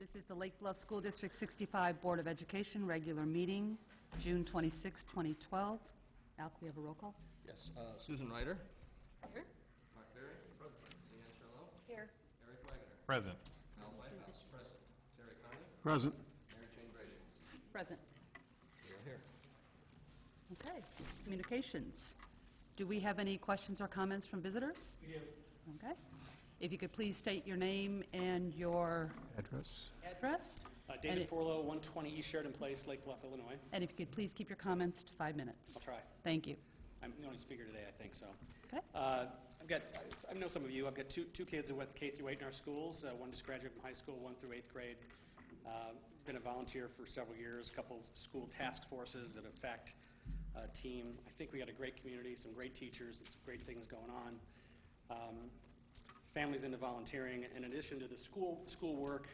This is the Lake Bluff School District 65 Board of Education regular meeting, June 26, 2012. Al, can we have a roll call? Yes. Susan Ryder. Here. Mark Berry. Present. Leanne Charlotte. Here. Eric Wagner. Present. Al Whitehouse. Present. Terry Conley. Present. Mary Jane Brady. Present. We are here. Okay. Communications. Do we have any questions or comments from visitors? We do. Okay. If you could please state your name and your Address. address. David Forlow, 120 East Sheridan Place, Lake Bluff, Illinois. And if you could please keep your comments to 5 minutes. I'll try. Thank you. I'm the only speaker today, I think so. Okay. I know some of you. I've got two kids who went K through 8 in our schools. One just graduated from high school, 1 through 8th grade. Been a volunteer for several years, a couple school task forces that affect team. I think we got a great community, some great teachers, and some great things going on. Families into volunteering. In addition to the school work,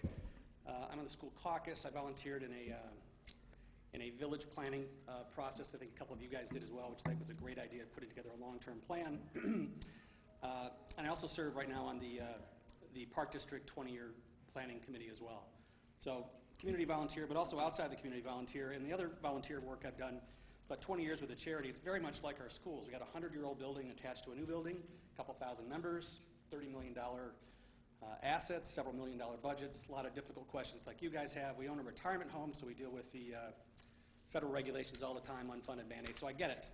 I'm on the school caucus. I volunteered in a village planning process that I think a couple of you guys did as well, which I think was a great idea of putting together a long-term plan. And I also serve right now on the Park District 20-year planning committee as well. So community volunteer, but also outside the community volunteer. And the other volunteer work I've done about 20 years with a charity. It's very much like our schools. We got a 100-year-old building attached to a new building, a couple thousand members, $30 million assets, several $1 million budgets, a lot of difficult questions like you guys have. We own a retirement home, so we deal with the federal regulations all the time, unfunded mandates, so I get it.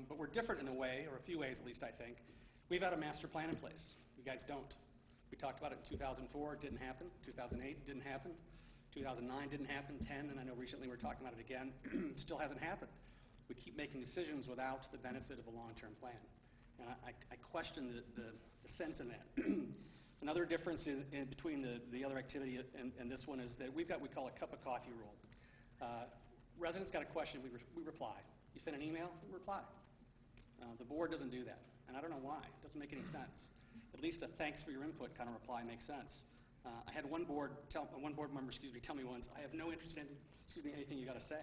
But we're different in a way, or a few ways at least, I think. We've had a master plan in place. You guys don't. We talked about it in 2004, it didn't happen. 2008, it didn't happen. 2009 didn't happen. 10, and I know recently we're talking about it again. Still hasn't happened. We keep making decisions without the benefit of a long-term plan. And I question the sense in that. Another difference in between the other activity and this one is that we've got what we call a cup of coffee rule. Residents got a question, we reply. You send an email, we reply. The board doesn't do that, and I don't know why. It doesn't make any sense. At least a thanks for your input kind of reply makes sense. I had one board member tell me once, I have no interest in anything you got to say.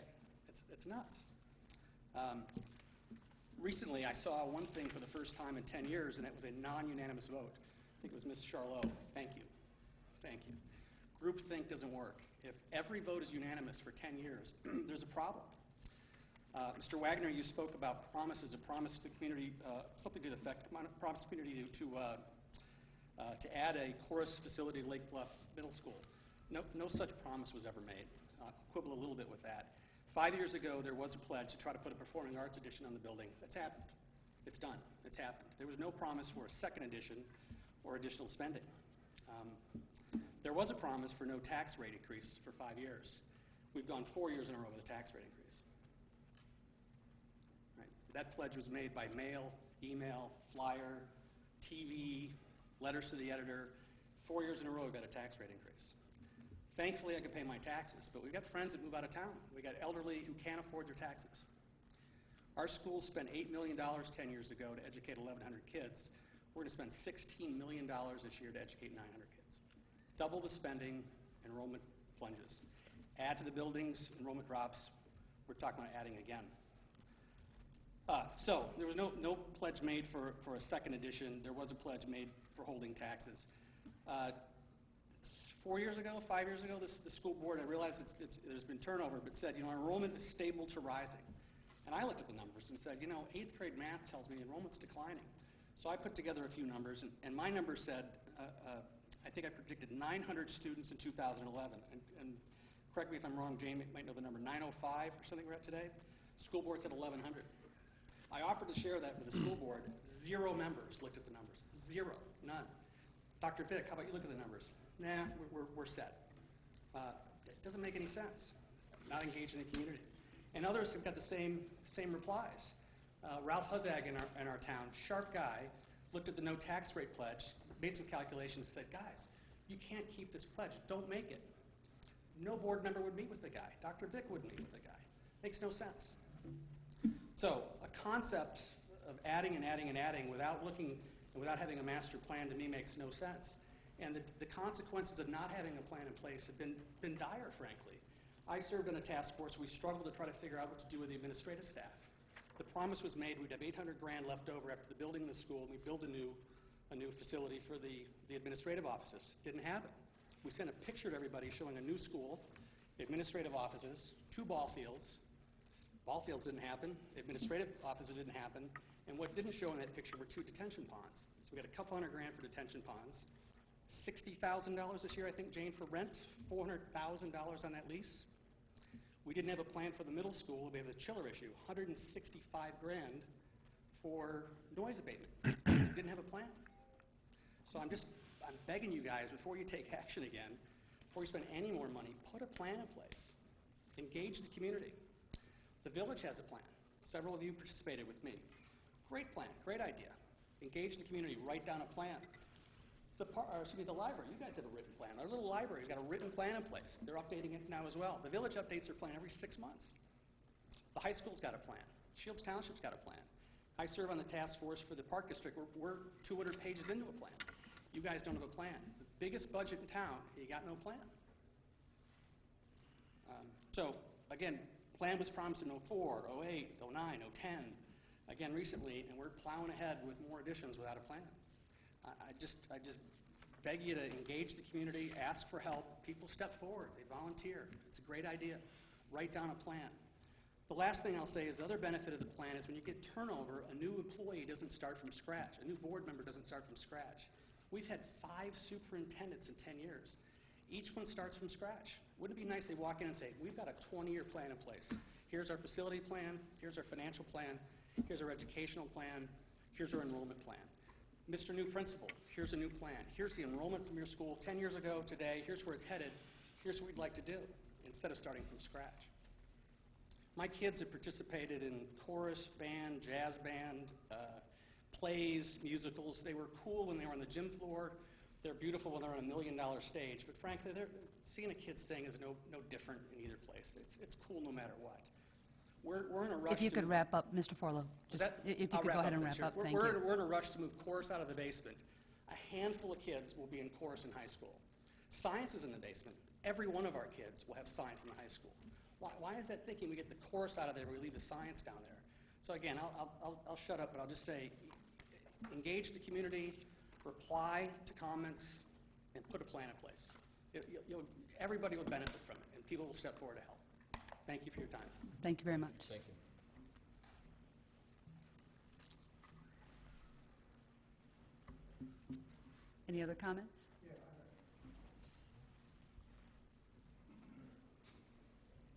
It's nuts. Recently, I saw one thing for the first time in 10 years, and it was a non-unanimous vote. I think it was Ms. Charlotte. Thank you. Thank you. Groupthink doesn't work. If every vote is unanimous for 10 years, there's a problem. Mr. Wagner, you spoke about promises, a promise to the community, something to the effect, promise to the community to add a chorus facility to Lake Bluff Middle School. No such promise was ever made. Quibble a little bit with that. 5 years ago, there was a pledge to try to put a performing arts edition on the building. That's happened. It's done. It's happened. There was no promise for a second edition or additional spending. There was a promise for no tax rate increase for 5 years. We've gone 4 years in a row with a tax rate increase. Right. That pledge was made by mail, email, flyer, TV, letters to the editor. 4 years in a row, we've got a tax rate increase. Thankfully, I can pay my taxes, but we've got friends that move out of town. We've got elderly who can't afford their taxes. Our school spent $8 million 10 years ago to educate 1,100 kids. We're going to spend $16 million this year to educate 900 kids. Double the spending, enrollment plunges. Add to the buildings, enrollment drops. We're talking about adding again. So there was no pledge made for a second edition. There was a pledge made for holding taxes. 4 years ago, 5 years ago, the school board, I realized there's been turnover, but said, our enrollment is stable to rising. And I looked at the numbers and said, 8th grade math tells me enrollment's declining. So I put together a few numbers, and my numbers said, I think I predicted 900 students in 2011. And correct me if I'm wrong, Jamie might know the number, 905 or something we're at today. School board said 1,100. I offered to share that with the school board. 0 members looked at the numbers. 0, none. Dr. Vick, how about you look at the numbers? Nah, we're set. It doesn't make any sense. Not engaged in the community. And others have got the same replies. Ralph Huzag in our town, sharp guy, looked at the no tax rate pledge, made some calculations, and said, guys, you can't keep this pledge. Don't make it. No board member would meet with the guy. Dr. Vick would meet with the guy. Makes no sense. So a concept of adding and adding and adding without looking and without having a master plan to me makes no sense. And the consequences of not having a plan in place have been dire, frankly. I served on a task force. We struggled to try to figure out what to do with the administrative staff. The promise was made we'd have $800,000 left over after the building of the school, and we build a new facility for the administrative offices. Didn't happen. We sent a picture to everybody showing a new school, administrative offices, 2 ball fields. Ball fields didn't happen, administrative offices didn't happen, and what didn't show in that picture were 2 detention ponds. So we got a couple $100,000 for detention ponds, $60,000 this year, I think, Jane, for rent, $400,000 on that lease. We didn't have a plan for the middle school. We have the chiller issue, $165,000 for noise abatement. Didn't have a plan. So I'm begging you guys, before you take action again, before you spend any more money, put a plan in place. Engage the community. The village has a plan. Several of you participated with me. Great plan, great idea. Engage the community, write down a plan. The library, you guys have a written plan. Our little library's got a written plan in place. They're updating it now as well. The village updates their plan every 6 months. The high school's got a plan. Shields Township's got a plan. I serve on the task force for the Park District. We're 200 pages into a plan. You guys don't have a plan. The biggest budget in town, you got no plan. So, again, plan was promised in 04, 08, 09, 010, again recently, and we're plowing ahead with more additions without a plan. I just beg you to engage the community, ask for help. People step forward, they volunteer. It's a great idea. Write down a plan. The last thing I'll say is the other benefit of the plan is when you get turnover, a new employee doesn't start from scratch. A new board member doesn't start from scratch. We've had 5 superintendents in 10 years. Each one starts from scratch. Wouldn't it be nice they walk in and say, we've got a 20-year plan in place. Here's our facility plan, here's our financial plan, here's our educational plan, here's our enrollment plan. Mr. New Principal, here's a new plan. Here's the enrollment from your school 10 years ago today. Here's where it's headed. Here's what we'd like to do, instead of starting from scratch. My kids have participated in chorus, band, jazz band, plays, musicals. They were cool when they were on the gym floor. They're beautiful when they're on $1 million stage. But frankly, seeing a kid sing is no different in either place. It's cool no matter what. We're in a rush. If you could wrap up, Mr. Forlow, if you could go ahead and wrap up, thank you. We're in a rush to move chorus out of the basement. A handful of kids will be in chorus in high school. Science is in the basement. Every one of our kids will have science in the high school. Why is that thinking? We get the chorus out of there, we leave the science down there. So again, I'll shut up, but I'll just say, engage the community, reply to comments, and put a plan in place. Everybody will benefit from it, and people will step forward to help. Thank you for your time. Thank you very much. Thank you. Any other comments?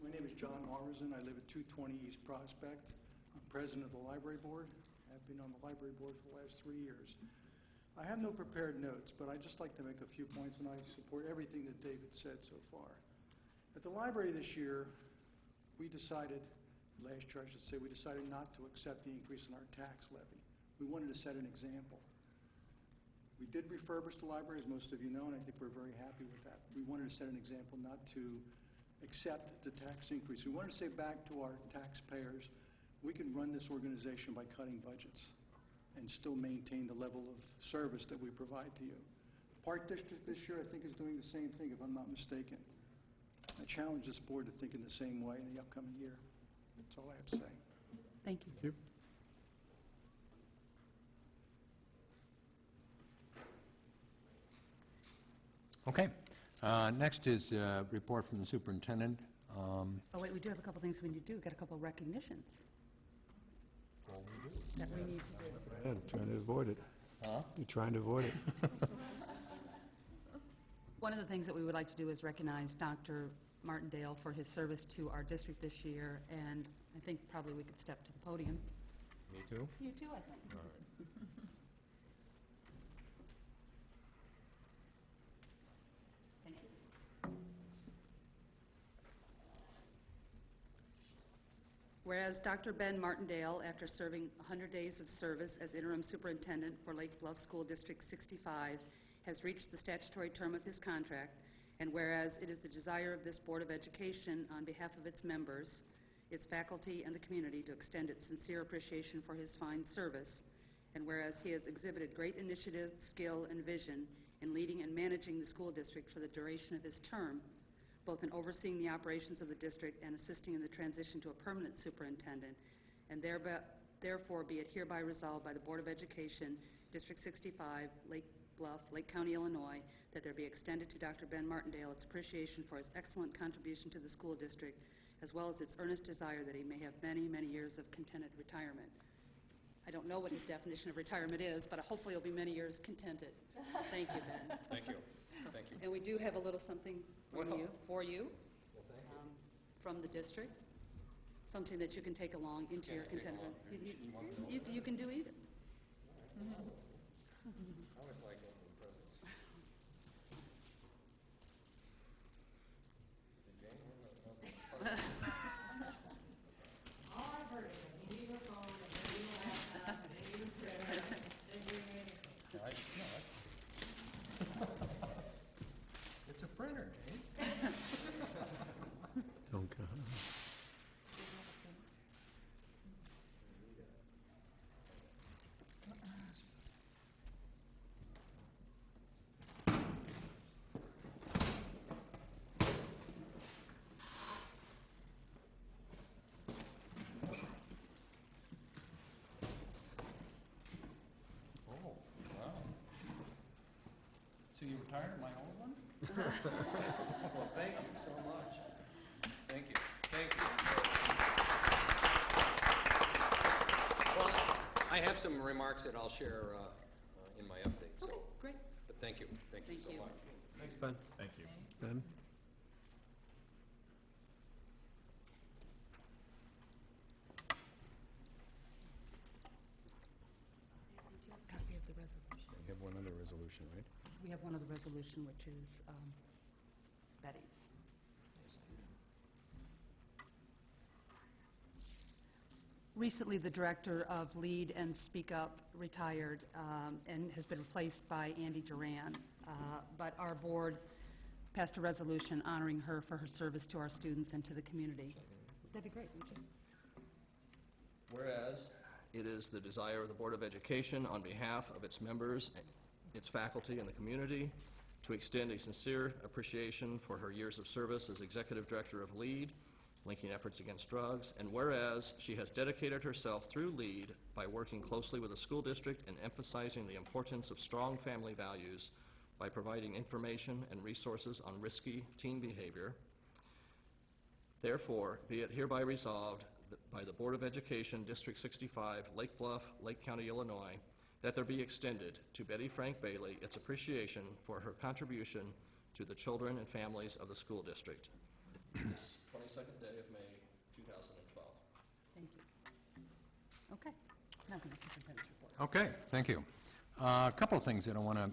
My name is John Morrison. I live at 220 East Prospect. I'm president of the library board. I've been on the library board for the last 3 years. I have no prepared notes, but I'd just like to make a few points, and I support everything that David said so far. At the library this year, we decided not to accept the increase in our tax levy. We wanted to set an example. We did refurbish the library, as most of you know, and I think we're very happy with that. We wanted to set an example not to accept the tax increase. We wanted to say back to our taxpayers, we can run this organization by cutting budgets and still maintain the level of service that we provide to you. Park District this year, I think, is doing the same thing, if I'm not mistaken. I challenge this board to think in the same way in the upcoming year. That's all I have to say. Thank you. Thank you. Okay. Next is a report from the superintendent. Oh, wait, we do have a couple things we need to do. We've got a couple of recognitions that we need to do. Yeah, I'm trying to avoid it. Huh? You're trying to avoid it. One of the things that we would like to do is recognize Dr. Martindale for his service to our district this year, and I think probably we could step to the podium. Me too? You too, I think. All right. Thank you. Whereas Dr. Ben Martindale, after serving 100 days of service as interim superintendent for Lake Bluff School District 65, has reached the statutory term of his contract, and whereas it is the desire of this Board of Education on behalf of its members, its faculty, and the community to extend its sincere appreciation for his fine service, and whereas he has exhibited great initiative, skill, and vision in leading and managing the school district for the duration of his term, both in overseeing the operations of the district and assisting in the transition to a permanent superintendent, and therefore be it hereby resolved by the Board of Education, District 65, Lake Bluff, Lake County, Illinois, that there be extended to Dr. Ben Martindale its appreciation for his excellent contribution to the school district, as well as its earnest desire that he may have many, many years of contented retirement. I don't know what his definition of retirement is, but hopefully it'll be many years contented. Thank you, Ben. Thank you. Thank you. And we do have a little something from Well. you, for you, Well, thank you. from the district, something that you can take along into your Can I take contentment. along? You want to know You can do either. I always like opening presents. Hey, Jane, what about opening presents? All I've heard is that you need a phone, and you need a laptop, and you need a printer, and you need anything. It's a printer, Jane. Don't go. Oh, wow. So you retired my old one? Well, thank you so much. Thank you. Thank you. Well, I have some remarks that I'll share in my update, so, Okay, great. but thank you. Thank you Thank so you. much. Thanks, Ben. Thank you. Ben? Copy of the resolution. We have one other resolution, right? We have one other resolution, which is Betty's. Recently, the director of Lead and Speak Up retired and has been replaced by Andy Duran. But our board passed a resolution honoring her for her service to our students and to the community. That'd be great, wouldn't you? Whereas it is the desire of the Board of Education on behalf of its members, its faculty, and the community to extend a sincere appreciation for her years of service as Executive Director of LEAD, Linking Efforts Against Drugs, and whereas she has dedicated herself through LEAD by working closely with the school district and emphasizing the importance of strong family values by providing information and resources on risky teen behavior. Therefore, be it hereby resolved by the Board of Education, District 65, Lake Bluff, Lake County, Illinois, that there be extended to Betty Frank Bailey its appreciation for her contribution to the children and families of the school district. This 22nd day of May, 2012. Thank you. Okay. Now can the superintendent's report. Okay, thank you. A couple of things that I want to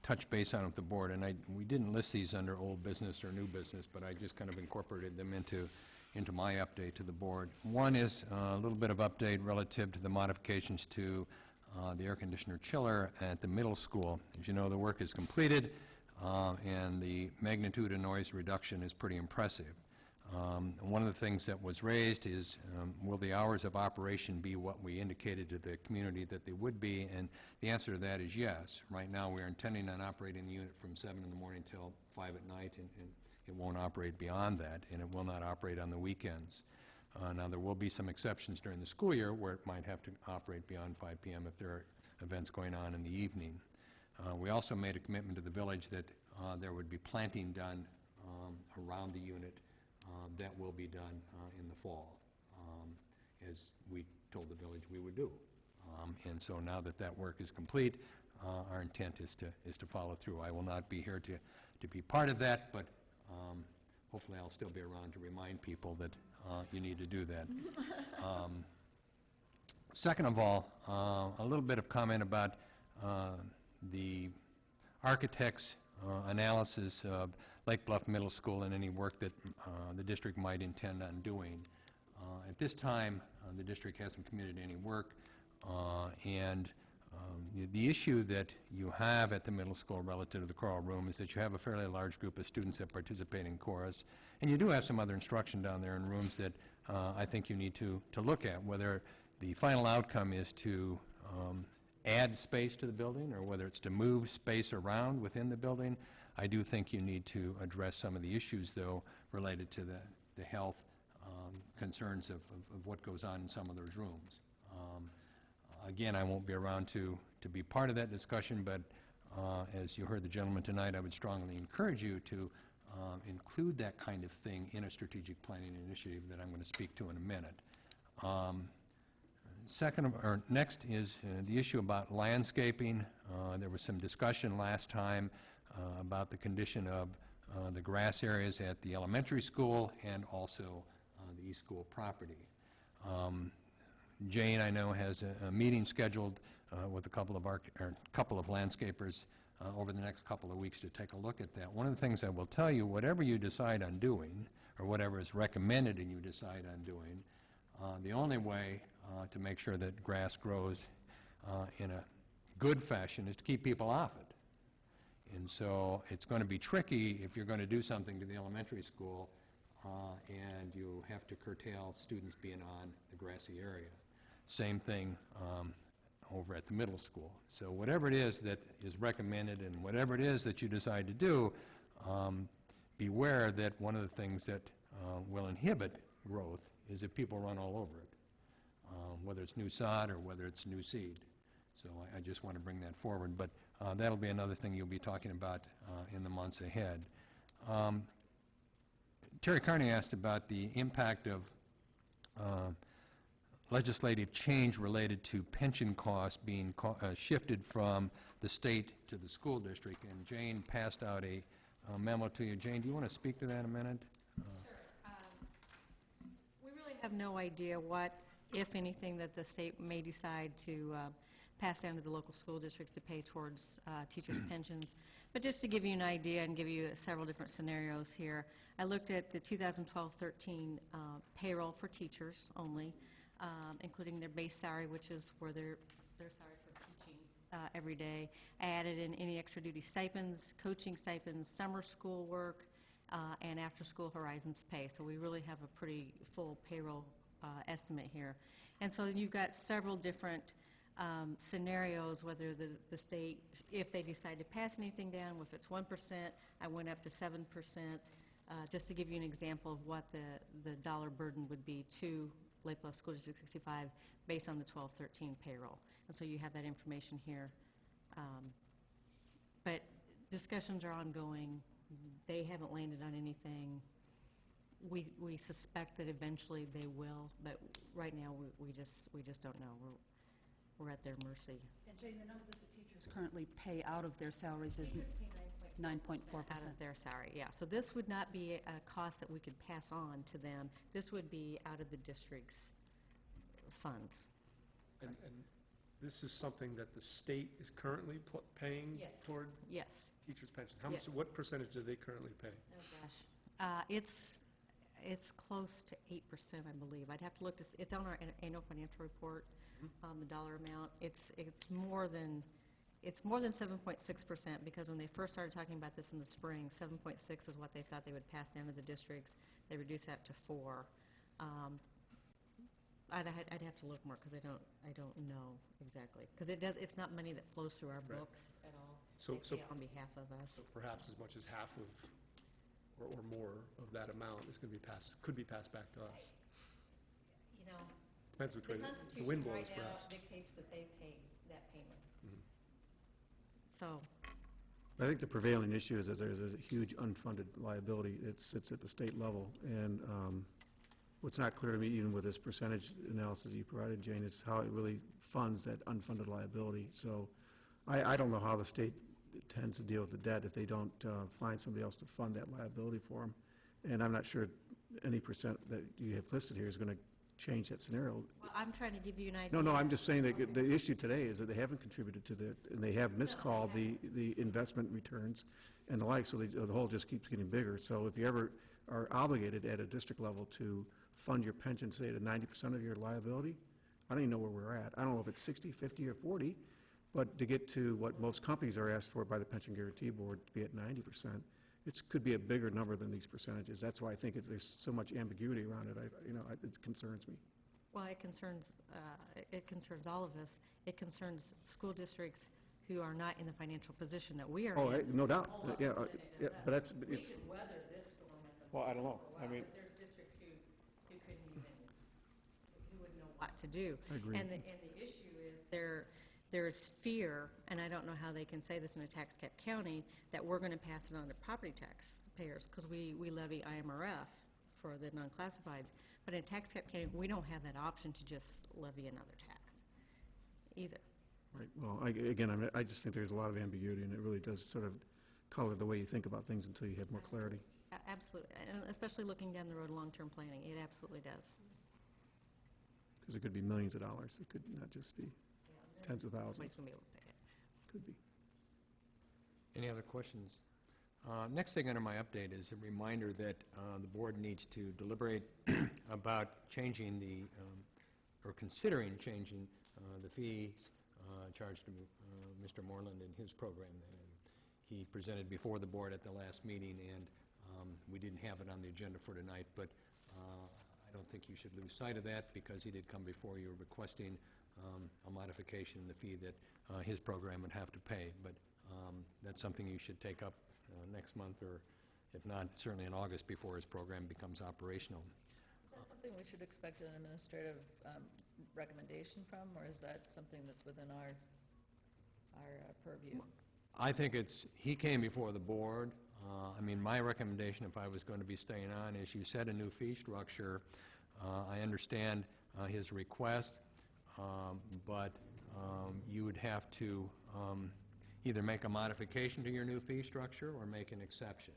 touch base on with the board, and we didn't list these under old business or new business, but I just kind of incorporated them into my update to the board. One is a little bit of update relative to the modifications to the air conditioner chiller at the middle school. As you know, the work is completed, and the magnitude of noise reduction is pretty impressive. One of the things that was raised is, will the hours of operation be what we indicated to the community that they would be? And the answer to that is yes. Right now, we are intending on operating the unit from 7 in the morning till 5 at night, and it won't operate beyond that, and it will not operate on the weekends. Now, there will be some exceptions during the school year where it might have to operate beyond 5 p.m. if there are events going on in the evening. We also made a commitment to the village that there would be planting done around the unit. That will be done in the fall, as we told the village we would do. And so now that that work is complete, our intent is to follow through. I will not be here to be part of that, but hopefully I'll still be around to remind people that you need to do that. Second of all, a little bit of comment about the architect's analysis of Lake Bluff Middle School and any work that the district might intend on doing. At this time, the district hasn't committed any work, and the issue that you have at the middle school relative to the choral room is that you have a fairly large group of students that participate in chorus, and you do have some other instruction down there in rooms that I think you need to look at, whether the final outcome is to add space to the building or whether it's to move space around within the building. I do think you need to address some of the issues, though, related to the health concerns of what goes on in some of those rooms. Again, I won't be around to be part of that discussion, but As you heard the gentleman tonight, I would strongly encourage you to include that kind of thing in a strategic planning initiative that I'm going to speak to in a minute. Next is the issue about landscaping. There was some discussion last time about the condition of the grass areas at the elementary school and also the East School property. Jane, I know, has a meeting scheduled with a couple of landscapers over the next couple of weeks to take a look at that. One of the things I will tell you, whatever you decide on doing, or whatever is recommended and you decide on doing, the only way to make sure that grass grows in a good fashion is to keep people off it. And so it's going to be tricky if you're going to do something to the elementary school and you have to curtail students being on the grassy area. Same thing over at the middle school. So whatever it is that is recommended and whatever it is that you decide to do, beware that one of the things that will inhibit growth is if people run all over it, whether it's new sod or whether it's new seed. So I just want to bring that forward. But that'll be another thing you'll be talking about in the months ahead. Terry Carney asked about the impact of legislative change related to pension costs being shifted from the state to the school district, and Jane passed out a memo to you. Jane, do you want to speak to that a minute? We really have no idea what, if anything, that the state may decide to pass down to the local school districts to pay towards teachers' pensions. But just to give you an idea and give you several different scenarios here, I looked at the 2012-13 payroll for teachers only, including their base salary, which is where their salary for teaching every day. I added in any extra duty stipends, coaching stipends, summer school work, and after-school Horizons pay. So we really have a pretty full payroll estimate here. And so you've got several different scenarios, whether the state, if they decide to pass anything down, if it's 1%, I went up to 7%, just to give you an example of what the dollar burden would be to Lake Bluff School District 65 based on the 12-13 payroll. And so you have that information here. But discussions are ongoing. They haven't landed on anything. We suspect that eventually they will, but right now we just don't know. We're at their mercy. And Jane, the number that the teachers currently pay out of their salaries is 9.4%. Out of their salary, yeah. So this would not be a cost that we could pass on to them. This would be out of the district's funds. And this is something that the state is currently paying Yes. toward Yes. teachers' pensions? How much? Yes. What percentage do they currently pay? Oh, gosh. It's close to 8%, I believe. I'd have to look it's on our annual financial report, the dollar amount. It's more than 7.6%, because when they first started talking about this in the spring, 7.6 is what they thought they would pass down to the districts. They reduced that to 4. I'd have to look more, because I don't know exactly, because it's not money that flows through our Right. books at all. So- They so- pay on behalf of us. So perhaps as much as half of, or more of that amount is going to be could be passed back to us. You know, Depends which the way the Constitution wind blows, right now perhaps. dictates that they pay that payment. Mhm. So, I think the prevailing issue is that there's a huge unfunded liability that sits at the state level, and what's not clear to me, even with this percentage analysis you provided, Jane, is how it really funds that unfunded liability. So I don't know how the state tends to deal with the debt if they don't find somebody else to fund that liability for them. And I'm not sure any percent that you have listed here is going to change that scenario. well, I'm trying to give you an idea. No, I'm just saying that the issue today is that they haven't contributed to the, and they have miscalled the investment returns and the like, so the hole just keeps getting bigger. So if you ever are obligated at a district level to fund your pension, say, to 90% of your liability, I don't even know where we're at. I don't know if it's 60, 50, or 40, but to get to what most companies are asked for by the Pension Guarantee Board, to be at 90%, it could be a bigger number than these percentages. That's why I think there's so much ambiguity around it. It concerns me. Well, it concerns all of us. It concerns school districts who are not in the financial position that we are Oh, in. no doubt. A lot Yeah, more than it yeah, does but us. it's, We could weather this storm at the Well, I don't know. moment for a I while, mean- but there's districts who couldn't even, who wouldn't know what to do. I agree. And the issue is there is fear, and I don't know how they can say this in a tax cap county, that we're going to pass it on to property tax payers, because we levy IMRF for the non-classifieds. But in tax cap county, we don't have that option to just levy another tax either. Right, well, I just think there's a lot of ambiguity, and it really does sort of color the way you think about things until you have more clarity. Absolutely, and especially looking down the road, long-term planning, it absolutely does. Because it could be millions of dollars. It could not just be tens of thousands. Nobody's going to be able to pay it. Could be. Any other questions? Next thing under my update is a reminder that the board needs to deliberate about changing the, or considering changing the fees charged to Mr. Moreland in his program. He presented before the board at the last meeting, and we didn't have it on the agenda for tonight, but I don't think you should lose sight of that, because he did come before you requesting a modification in the fee that his program would have to pay. But that's something you should take up next month, or if not, certainly in August, before his program becomes operational. Is that something we should expect an administrative recommendation from, or is that something that's within our purview? I think he came before the board. I mean, my recommendation, if I was going to be staying on, is you set a new fee structure. I understand his request, but you would have to either make a modification to your new fee structure or make an exception.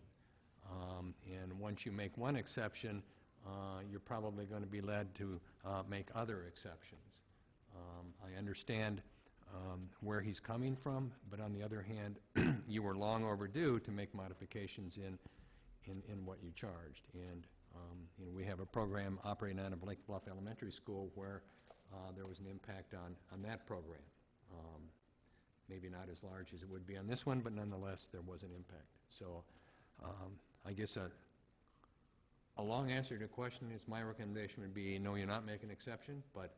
And once you make one exception, you're probably going to be led to make other exceptions. I understand where he's coming from, but on the other hand, you were long overdue to make modifications in what you charged. And you know, we have a program operating out of Lake Bluff Elementary School where there was an impact on that program. Maybe not as large as it would be on this one, but nonetheless, there was an impact. So I guess a long answer to your question is my recommendation would be, no, you're not making an exception, but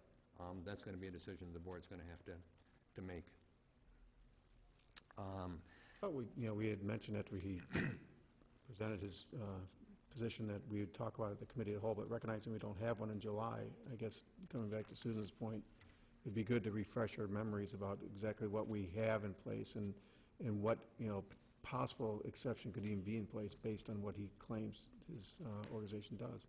that's going to be a decision the board's going to have to make. But we had mentioned after he presented his position that we would talk about it at the committee of the whole, but recognizing we don't have one in July, I guess coming back to Susan's point, it'd be good to refresh our memories about exactly what we have in place and what, possible exception could even be in place based on what he claims his organization does.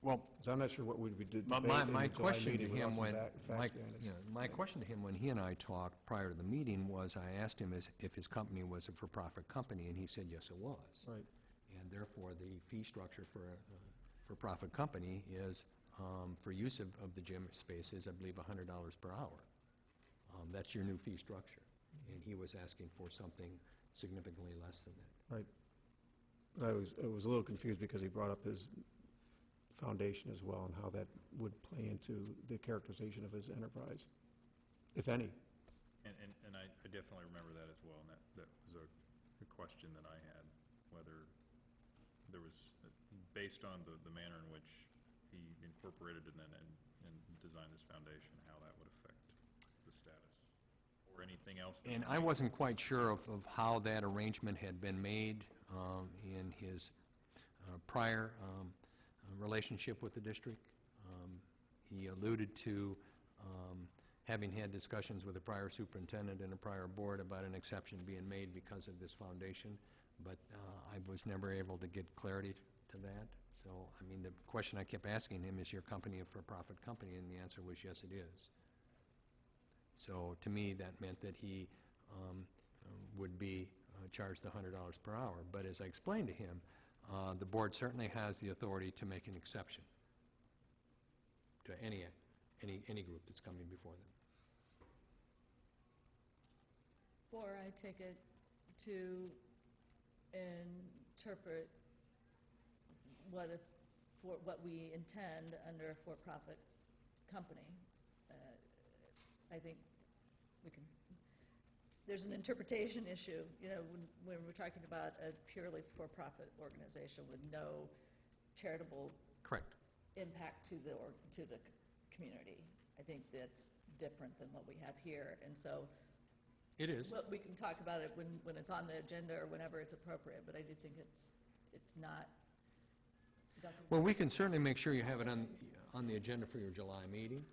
Well, So I'm not sure what we'd be debating but in the my July question to meeting without him some when facts behind us. my question to him when he and I talked prior to the meeting was, I asked him if his company was a for-profit company, and he said yes, it was. Right. And therefore, the fee structure for a for-profit company is, for use of the gym spaces, I believe $100 per hour. That's your new fee structure. And he was asking for something significantly less than that. Right. I was a little confused because he brought up his foundation as well and how that would play into the characterization of his enterprise, if any. And I definitely remember that as well, and that was a question that I had, whether there was, based on the manner in which he incorporated and designed this foundation, how that would affect the status, or anything else. And I wasn't quite sure of how that arrangement had been made in his prior relationship with the district. He alluded to having had discussions with a prior superintendent and a prior board about an exception being made because of this foundation, but I was never able to get clarity to that. So, I mean, the question I kept asking him, is your company a for-profit company? And the answer was, yes, it is. So, to me, that meant that he would be charged $100 per hour. But as I explained to him, the board certainly has the authority to make an exception to any group that's coming before them. Or I take it to interpret what we intend under a for-profit company. I think we can, there's an interpretation issue, when we're talking about a purely for-profit organization with no charitable Correct. impact to the community. I think that's different than what we have here, and so It is. well, we can talk about it when it's on the agenda or whenever it's appropriate, but I do think it's not. Well, we can certainly make sure you have it on the agenda for your July meeting.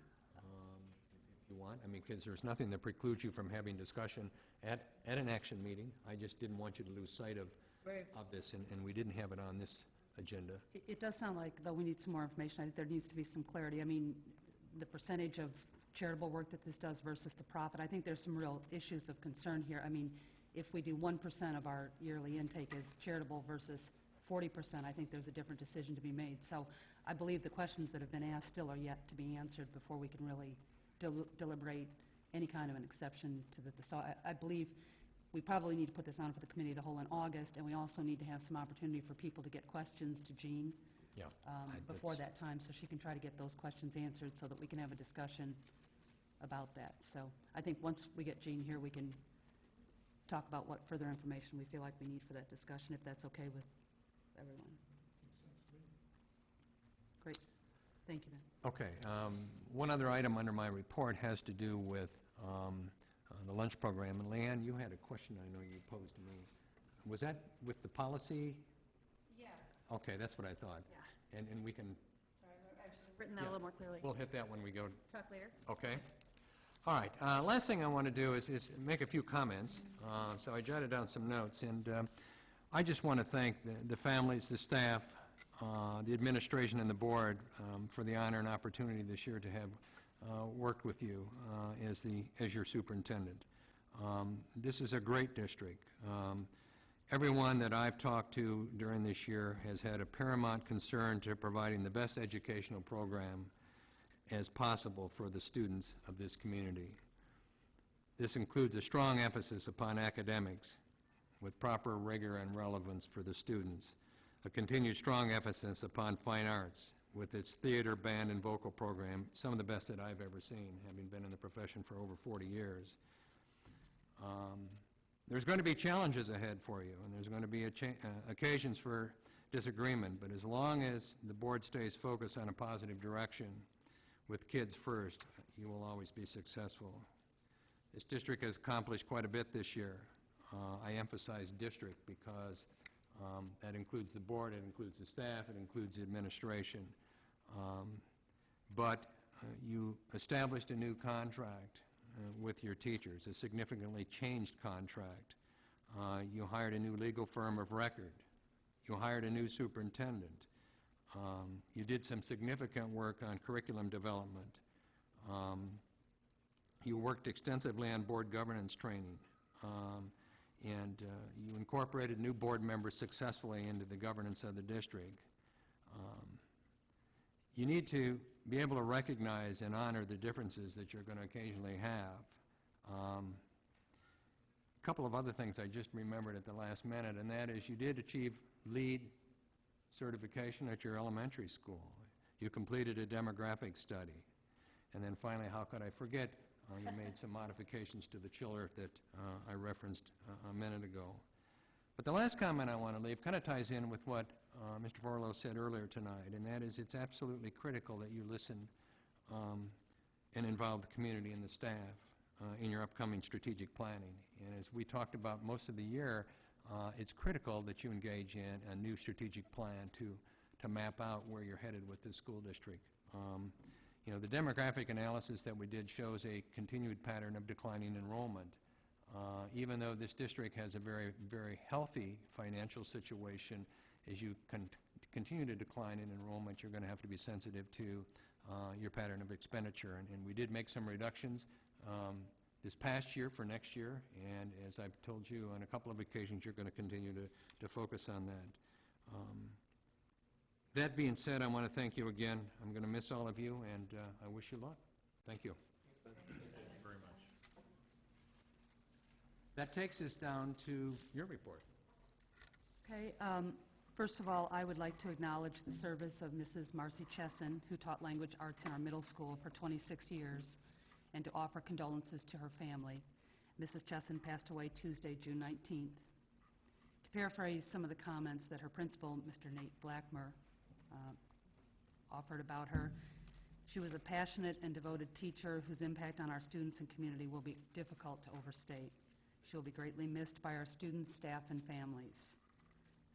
If you want. I mean, because there's nothing that precludes you from having discussion at an action meeting. I just didn't want you to lose sight of Right. this, and we didn't have it on this agenda. It does sound like, though, we need some more information. I think there needs to be some clarity. I mean, the percentage of charitable work that this does versus the profit, I think there's some real issues of concern here. I mean, if we do 1% of our yearly intake as charitable versus 40%, I think there's a different decision to be made. So I believe the questions that have been asked still are yet to be answered before we can really deliberate any kind of an exception to the, so I believe we probably need to put this on for the committee of the whole in August, and we also need to have some opportunity for people to get questions to Jean Yeah. before that time, so she can try to get those questions answered so that we can have a discussion about that. So I think once we get Jean here, we can talk about what further information we feel like we need for that discussion, if that's okay with everyone. Great. Thank you, Ben. Okay. One other item under my report has to do with the lunch program. And Leanne, you had a question I know you posed to me. Was that with the policy? Yeah. Okay, that's what I thought. Yeah. And we can, Sorry, I should have written that a little more clearly. we'll hit that when we go. Talk later. Okay. All right. Last thing I want to do is make a few comments. So I jotted down some notes, and I just want to thank the families, the staff, the administration, and the board for the honor and opportunity this year to have worked with you as your superintendent. This is a great district. Everyone that I've talked to during this year has had a paramount concern to providing the best educational program as possible for the students of this community. This includes a strong emphasis upon academics with proper rigor and relevance for the students, a continued strong emphasis upon fine arts with its theater, band, and vocal program, some of the best that I've ever seen, having been in the profession for over 40 years. There's going to be challenges ahead for you, and there's going to be occasions for disagreement, but as long as the board stays focused on a positive direction with kids first, you will always be successful. This district has accomplished quite a bit this year. I emphasize district because that includes the board, it includes the staff, it includes the administration. But you established a new contract with your teachers, a significantly changed contract. You hired a new legal firm of record. You hired a new superintendent. You did some significant work on curriculum development. You worked extensively on board governance training. And you incorporated new board members successfully into the governance of the district. You need to be able to recognize and honor the differences that you're going to occasionally have. A couple of other things I just remembered at the last minute, and that is you did achieve LEED certification at your elementary school. You completed a demographic study. And then finally, how could I forget, you made some modifications to the chiller that I referenced a minute ago. But the last comment I want to leave kind of ties in with what Mr. Forlow said earlier tonight, and that is it's absolutely critical that you listen and involve the community and the staff in your upcoming strategic planning. And as we talked about most of the year, it's critical that you engage in a new strategic plan to map out where you're headed with this school district. You know, the demographic analysis that we did shows a continued pattern of declining enrollment. Even though this district has a very, very healthy financial situation, as you continue to decline in enrollment, you're going to have to be sensitive to your pattern of expenditure. And we did make some reductions this past year for next year, and as I've told you on a couple of occasions, you're going to continue to focus on that. That being said, I want to thank you again. I'm going to miss all of you, and I wish you luck. Thank you. Thank you very much. That takes us down to your report. Okay, first of all, I would like to acknowledge the service of Mrs. Marcy Chesson, who taught language arts in our middle school for 26 years, and to offer condolences to her family. Mrs. Chesson passed away Tuesday, June 19th. To paraphrase some of the comments that her principal, Mr. Nate Blackmer, offered about her, she was a passionate and devoted teacher whose impact on our students and community will be difficult to overstate. She will be greatly missed by our students, staff, and families.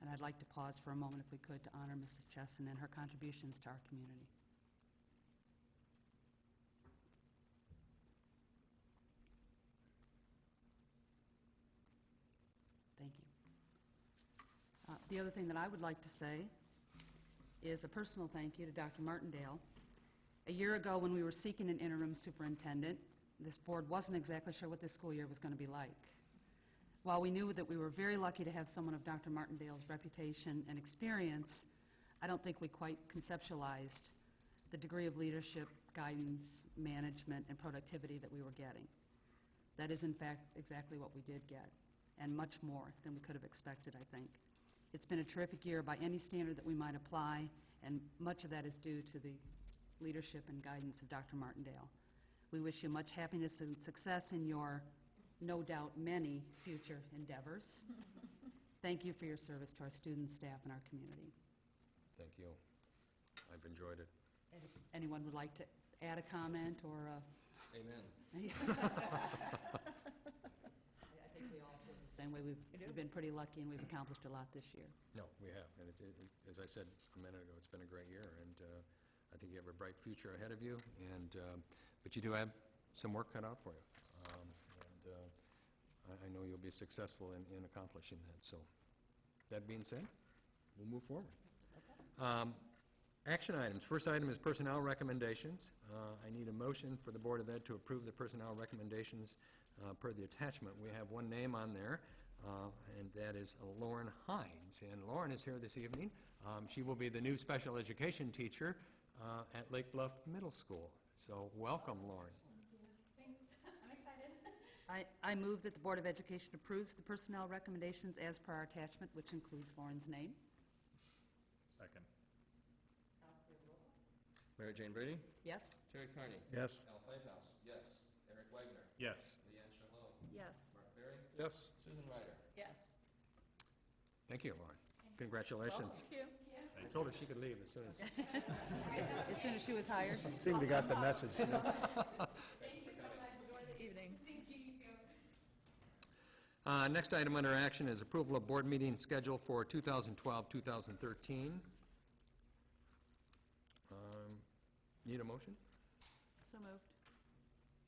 And I'd like to pause for a moment, if we could, to honor Mrs. Chesson and her contributions to our community. The other thing that I would like to say is a personal thank you to Dr. Martindale. A year ago, when we were seeking an interim superintendent, this board wasn't exactly sure what this school year was going to be like. While we knew that we were very lucky to have someone of Dr. Martindale's reputation and experience, I don't think we quite conceptualized the degree of leadership, guidance, management, and productivity that we were getting. That is, in fact, exactly what we did get, and much more than we could have expected, I think. It's been a terrific year by any standard that we might apply, and much of that is due to the leadership and guidance of Dr. Martindale. We wish you much happiness and success in your, no doubt, many future endeavors. Thank you for your service to our students, staff, and our community. Thank you. I've enjoyed it. And if anyone would like to add a comment or Amen. I think we all feel the same way. We've been pretty lucky, and we've accomplished a lot this year. No, we have, and as I said a minute ago, it's been a great year, and I think you have a bright future ahead of you, and, but you do have some work cut out for you. I know you'll be successful in accomplishing that, so that being said, we'll move forward. Action items. First item is personnel recommendations. I need a motion for the Board of Ed to approve the personnel recommendations per the attachment. We have one name on there, and that is Lauren Hines. And Lauren is here this evening. She will be the new special education teacher at Lake Bluff Middle School. So welcome, Lauren. Thanks. I'm excited. I move that the Board of Education approves the personnel recommendations as per our attachment, which includes Lauren's name. Second. Mary Jane Brady? Yes? Terry Carney? Yes. Al Pfeifhouse? Yes. Eric Wagner? Yes. Leanne Charlot? Yes. Mark Berry? Yes. Susan Ryder? Yes. Thank you, Lauren. Congratulations. Thank you. I told her she could leave as soon as... As soon as she was hired. Seemed to got the message, you know. Thank you so much. Enjoy the evening. Thank you, you too. Next item under action is approval of board meeting schedule for 2012-2013. Need a motion? So moved.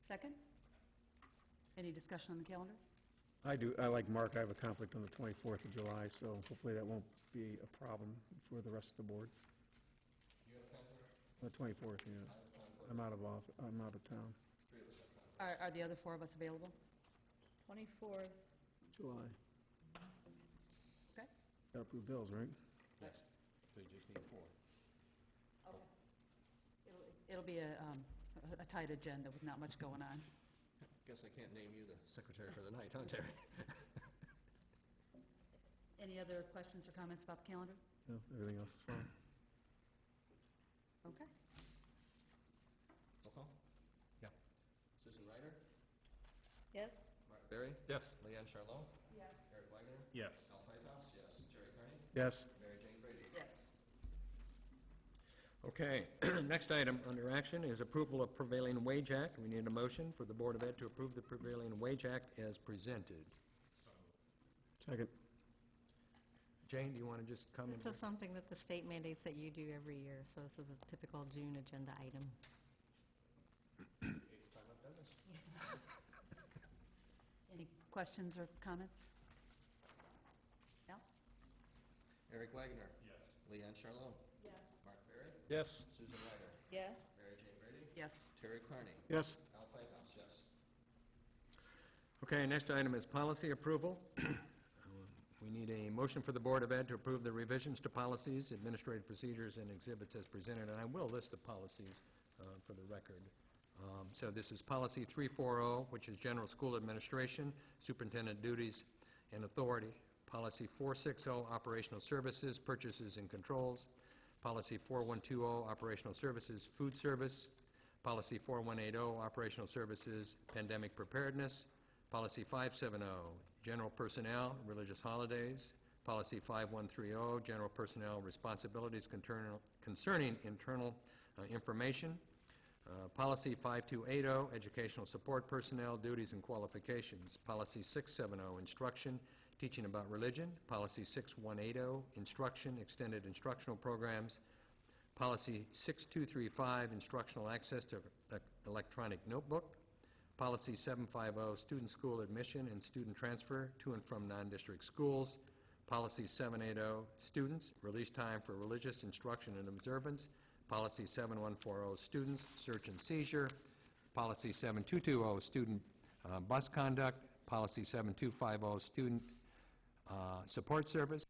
Second? Any discussion on the calendar? I do, I like Mark, I have a conflict on the 24th of July, so hopefully that won't be a problem for the rest of the board. You have conflict? The 24th, yeah. I have conflict. I'm out of town. Three of us have conflict. Are the other four of us available? 24th. July. Okay. Got to approve bills, right? Yes. So you just need four. It'll be a tight agenda with not much going on. Guess I can't name you the secretary for the night, huh, Terry? Any other questions or comments about the calendar? No, everything else is fine. Okay. Roll call? Yeah. Susan Ryder? Yes. Mark Berry? Yes. Leanne Charlot? Yes. Eric Wagner? Yes. Al Pfeifhouse? Yes. Terry Carney? Yes. Mary Jane Brady? Yes. Okay, next item under action is approval of Prevailing Wage Act. We need a motion for the Board of Ed to approve the Prevailing Wage Act as presented. Second. Jane, do you want to just comment? This is something that the state mandates that you do every year, so this is a typical June agenda item. Eighth time I've done this. Any questions or comments? Al? Eric Wagner? Yes. Leanne Charlot? Yes. Mark Berry? Yes. Susan Ryder? Yes. Mary Jane Brady? Yes. Terry Carney? Yes. Al Pfeifhouse? Yes. Okay, next item is policy approval. We need a motion for the Board of Ed to approve the revisions to policies, administrative procedures, and exhibits as presented, and I will list the policies for the record. So this is Policy 340, which is General School Administration, Superintendent Duties and Authority. Policy 460, Operational Services, Purchases and Controls. Policy 4120, Operational Services, Food Service. Policy 4180, Operational Services, Pandemic Preparedness. Policy 570, General Personnel, Religious Holidays. Policy 5130, General Personnel Responsibilities concerning Internal Information. Policy 5280, Educational Support Personnel, Duties and Qualifications. Policy 670, Instruction, Teaching about Religion. Policy 6180, Instruction, Extended Instructional Programs. Policy 6235, Instructional Access to Electronic Notebook. Policy 750, Student School Admission and Student Transfer to and from non-district schools. Policy 780, students, release time for religious instruction and observance. Policy 7140, students, search and seizure. Policy 7220, student bus conduct. Policy 7250, student support service.